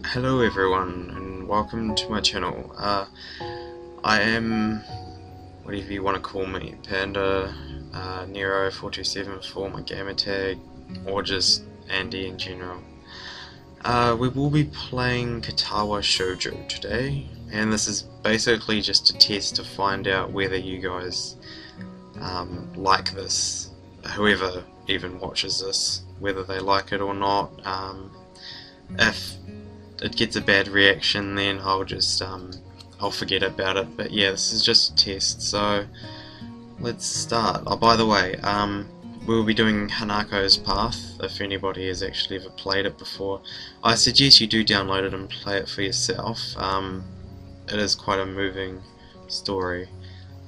Hello everyone and welcome to my channel. I am, whatever you want to call me, Panda, Nero427 for my gamer tag, or just Andy in general. We will be playing Katawa Shoujo today, and this is basically just a test to find out whether you guys like this, whoever even watches this, whether they like it or not. If it gets a bad reaction, then I'll just I'll forget about it. But yeah, this is just a test, so let's start. Oh, by the way, we'll be doing Hanako's path. If anybody has actually ever played it before, I suggest you do download it and play it for yourself. It is quite a moving story.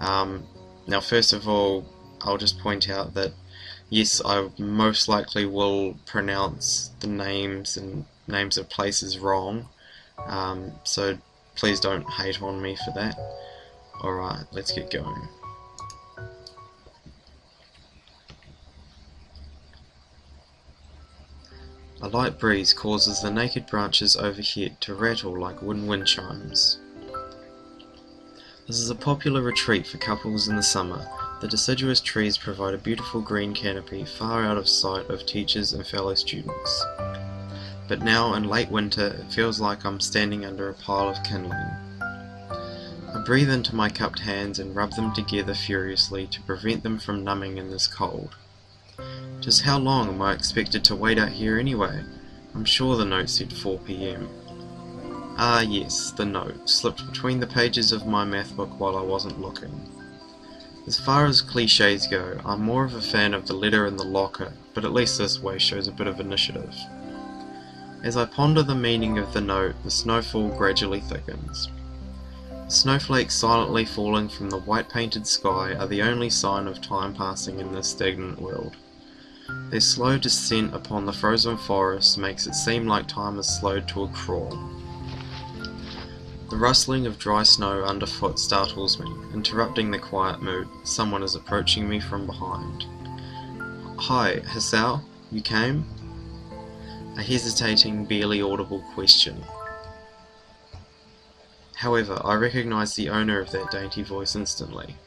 Now first of all, I'll just point out that yes, I most likely will pronounce the names of places wrong, so please don't hate on me for that. Alright, let's get going. A light breeze causes the naked branches overhead to rattle like wind chimes. This is a popular retreat for couples in the summer. The deciduous trees provide a beautiful green canopy far out of sight of teachers and fellow students. But now, in late winter, it feels like I'm standing under a pile of kindling. I breathe into my cupped hands and rub them together furiously to prevent them from numbing in this cold. Just how long am I expected to wait out here anyway? I'm sure the note said 4 PM. Ah yes, the note, slipped between the pages of my math book while I wasn't looking. As far as cliches go, I'm more of a fan of the letter in the locker, but at least this way shows a bit of initiative. As I ponder the meaning of the note, the snowfall gradually thickens. The snowflakes silently falling from the white-painted sky are the only sign of time passing in this stagnant world. Their slow descent upon the frozen forest makes it seem like time has slowed to a crawl. The rustling of dry snow underfoot startles me, interrupting the quiet mood. Someone is approaching me from behind. Hi, Hisao, you came? A hesitating, barely audible question. However, I recognize the owner of that dainty voice instantly.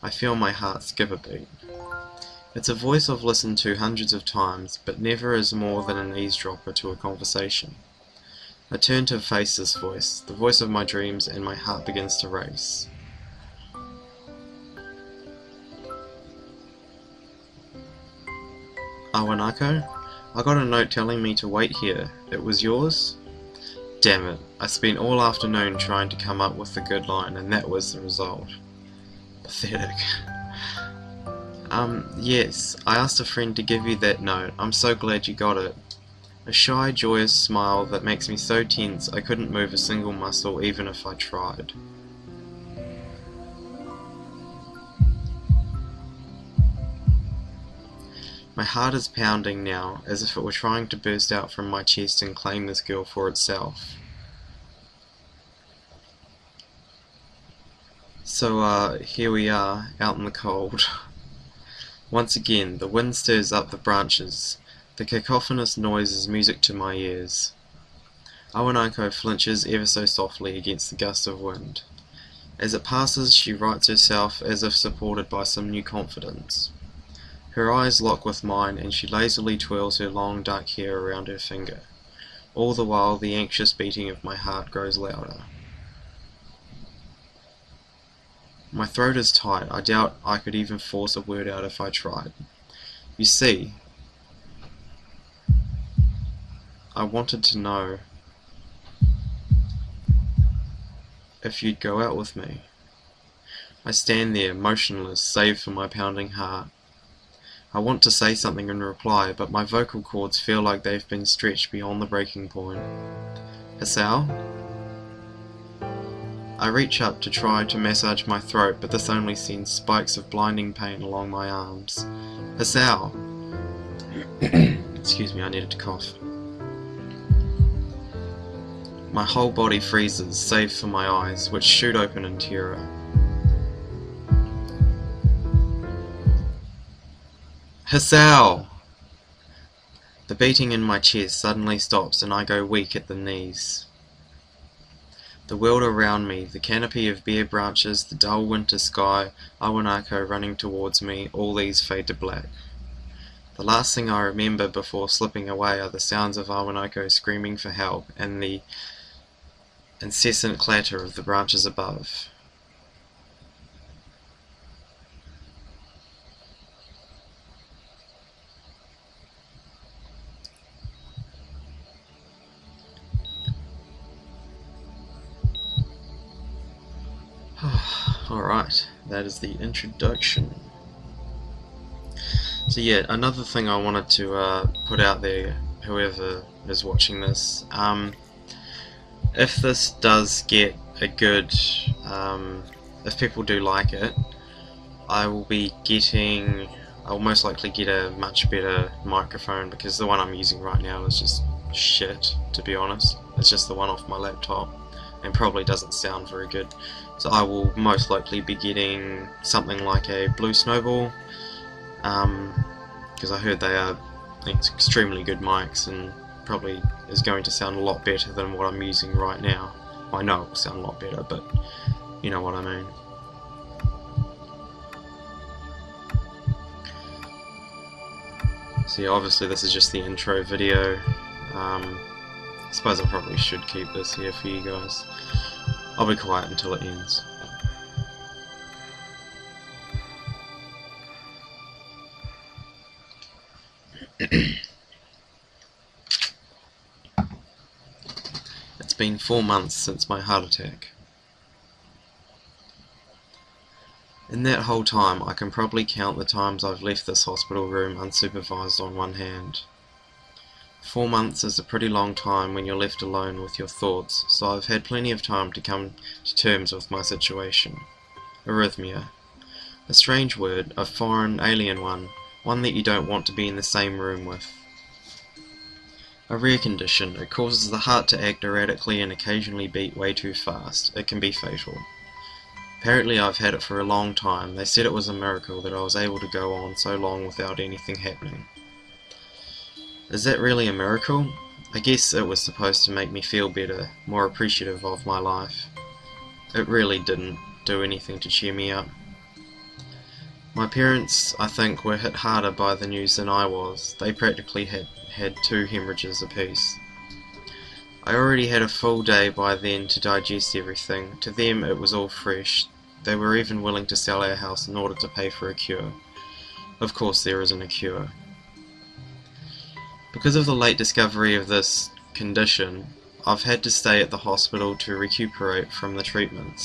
I feel my heart skip a beat. It's a voice I've listened to hundreds of times, but never as more than an eavesdropper to a conversation. I turn to face this voice, the voice of my dreams, and my heart begins to race. Hanako? I got a note telling me to wait here. It was yours? Damn it, I spent all afternoon trying to come up with a good line, and that was the result. Pathetic. Yes, I asked a friend to give you that note. I'm so glad you got it. A shy, joyous smile that makes me so tense I couldn't move a single muscle even if I tried. My heart is pounding now, as if it were trying to burst out from my chest and claim this girl for itself. So, here we are, out in the cold. Once again, the wind stirs up the branches. The cacophonous noise is music to my ears. Hanako flinches ever so softly against the gust of wind. As it passes, she rights herself as if supported by some new confidence. Her eyes lock with mine, and she lazily twirls her long dark hair around her finger. All the while, the anxious beating of my heart grows louder. My throat is tight. I doubt I could even force a word out if I tried. You see, I wanted to know if you'd go out with me. I stand there, motionless, save for my pounding heart. I want to say something in reply, but my vocal cords feel like they've been stretched beyond the breaking point. Hisao? I reach up to try to massage my throat, but this only sends spikes of blinding pain along my arms. Hisao! Excuse me, I needed to cough. My whole body freezes, save for my eyes, which shoot open in terror. Hisao! The beating in my chest suddenly stops and I go weak at the knees. The world around me, the canopy of bare branches, the dull winter sky, Hanako running towards me, all these fade to black. The last thing I remember before slipping away are the sounds of Hanako screaming for help and the incessant clatter of the branches above. Alright, that is the introduction. So yeah, another thing I wanted to put out there, whoever is watching this, if this does get a good, if people do like it, I'll most likely get a much better microphone, because the one I'm using right now is just shit, to be honest. It's just the one off my laptop and probably doesn't sound very good. So I will most likely be getting something like a Blue Snowball, because I heard they are extremely good mics and probably is going to sound a lot better than what I'm using right now. I know it will sound a lot better, but you know what I mean. So yeah, obviously this is just the intro video. I suppose I probably should keep this here for you guys. I'll be quiet until it ends. It's been 4 months since my heart attack. In that whole time, I can probably count the times I've left this hospital room unsupervised on one hand. 4 months is a pretty long time when you're left alone with your thoughts, so I've had plenty of time to come to terms with my situation. Arrhythmia. A strange word, a foreign, alien one that you don't want to be in the same room with. A rare condition, it causes the heart to act erratically and occasionally beat way too fast. It can be fatal. Apparently I've had it for a long time. They said it was a miracle that I was able to go on so long without anything happening. Is that really a miracle? I guess it was supposed to make me feel better, more appreciative of my life. It really didn't do anything to cheer me up. My parents, I think, were hit harder by the news than I was. They practically had 2 hemorrhages apiece. I already had a full day by then to digest everything. To them it was all fresh. They were even willing to sell our house in order to pay for a cure. Of course there isn't a cure. Because of the late discovery of this condition, I've had to stay at the hospital to recuperate from the treatments.